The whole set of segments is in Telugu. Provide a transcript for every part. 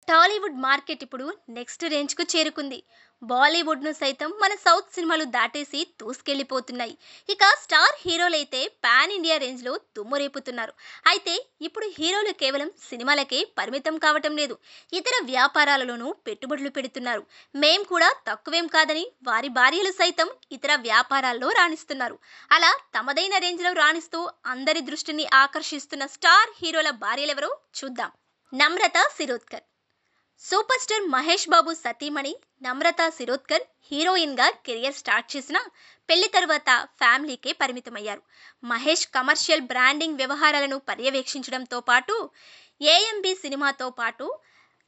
టాలీవుడ్ మార్కెట్ ఇప్పుడు నెక్స్ట్ రేంజ్కు చేరుకుంది. బాలీవుడ్ను సైతం మన సౌత్ సినిమాలు దాటేసి దూసుకెళ్లిపోతున్నాయి. ఇక స్టార్ హీరోలైతే పాన్ ఇండియా రేంజ్లో దుమ్మురేపుతున్నారు. అయితే ఇప్పుడు హీరోలు కేవలం సినిమాలకే పరిమితం కావటం లేదు. ఇతర వ్యాపారాలలోనూ పెట్టుబడులు పెడుతున్నారు. మేం కూడా తక్కువేం కాదని వారి భార్యలు సైతం ఇతర వ్యాపారాల్లో రాణిస్తున్నారు. అలా తమదైన రేంజ్లో రాణిస్తూ అందరి దృష్టిని ఆకర్షిస్తున్న స్టార్ హీరోల భార్యలెవరో చూద్దాం. నమ్రత శిరోద్కర్. సూపర్ స్టార్ మహేష్ బాబు సతీమణి నమ్రత శిరోద్కర్ హీరోయిన్ గా కెరియర్ స్టార్ట్ చేసిన పెళ్లి తర్వాత ఫ్యామిలీకే పరిమితమయ్యారు. మహేష్ కమర్షియల్ బ్రాండింగ్ వ్యవహారాలను పర్యవేక్షించడంతో పాటు ఏఎంబి సినిమాతో పాటు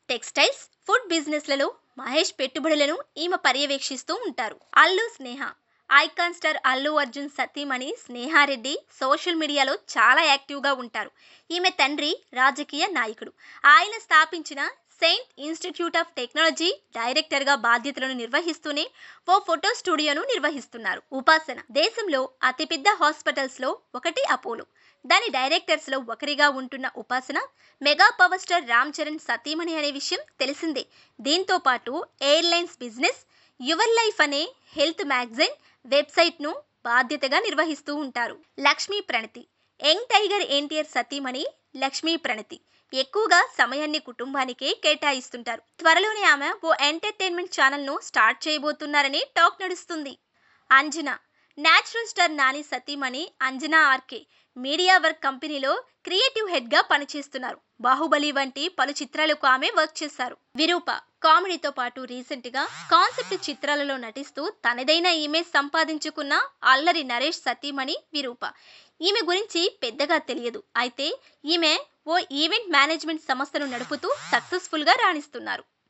టెక్స్టైల్స్, ఫుడ్ బిజినెస్లలో మహేష్ పెట్టుబడులను ఈమె పర్యవేక్షిస్తూ ఉంటారు. అల్లు స్నేహ. ఐకాన్ స్టార్ అల్లు అర్జున్ సతీమణి స్నేహారెడ్డి సోషల్ మీడియాలో చాలా యాక్టివ్గా ఉంటారు. ఈమె తండ్రి రాజకీయ నాయకుడు. ఆయన స్థాపించిన సెయింట్ ఇన్స్టిట్యూట్ ఆఫ్ టెక్నాలజీ డైరెక్టర్గా బాధ్యతలను నిర్వహిస్తూనే ఓ ఫోటో స్టూడియోను నిర్వహిస్తున్నారు. ఉపాసన. దేశంలో అతిపెద్ద హాస్పిటల్స్లో ఒకటి అపోలో. దాని డైరెక్టర్స్లో ఒకరిగా ఉంటున్న ఉపాసన mega power star Ram Charan సతీమణి అనే విషయం తెలిసిందే. దీంతో పాటు ఎయిర్లైన్స్ బిజినెస్, యువర్ లైఫ్ అనే హెల్త్ మ్యాగజైన్ వెబ్సైట్ను బాధ్యతగా నిర్వహిస్తూ ఉంటారు. లక్ష్మీ ప్రణతి. యంగ్ టైగర్ ఎన్టీఆర్ సతీమణి లక్ష్మీ ప్రణతి ఎక్కువగా సమయాన్ని కుటుంబానికే కేటాయిస్తుంటారు. త్వరలోనే ఆమె ఓ ఎంటర్టైన్మెంట్ ఛానల్ను స్టార్ట్ చేయబోతున్నారని టాక్ నడుస్తుంది. అంజనా. నేచురల్ స్టార్ నాని సతీమణి అంజనా ఆర్కే మీడియా వర్క్ కంపెనీలో క్రియేటివ్ హెడ్గా పనిచేస్తున్నారు. బాహుబలి వంటి పలు చిత్రాలకు ఆమె వర్క్ చేశారు. విరూప. కామెడీతో పాటు రీసెంట్గా కాన్సెప్ట్ చిత్రాలలో నటిస్తూ తనదైన ఇమేజ్ సంపాదించుకున్న అల్లరి నరేష్ సతీమణి విరూప. ఈమె గురించి పెద్దగా తెలియదు. అయితే ఈమె ఓ ఈవెంట్ మేనేజ్మెంట్ సంస్థను నడుపుతూ సక్సెస్ఫుల్గా రాణిస్తున్నారు.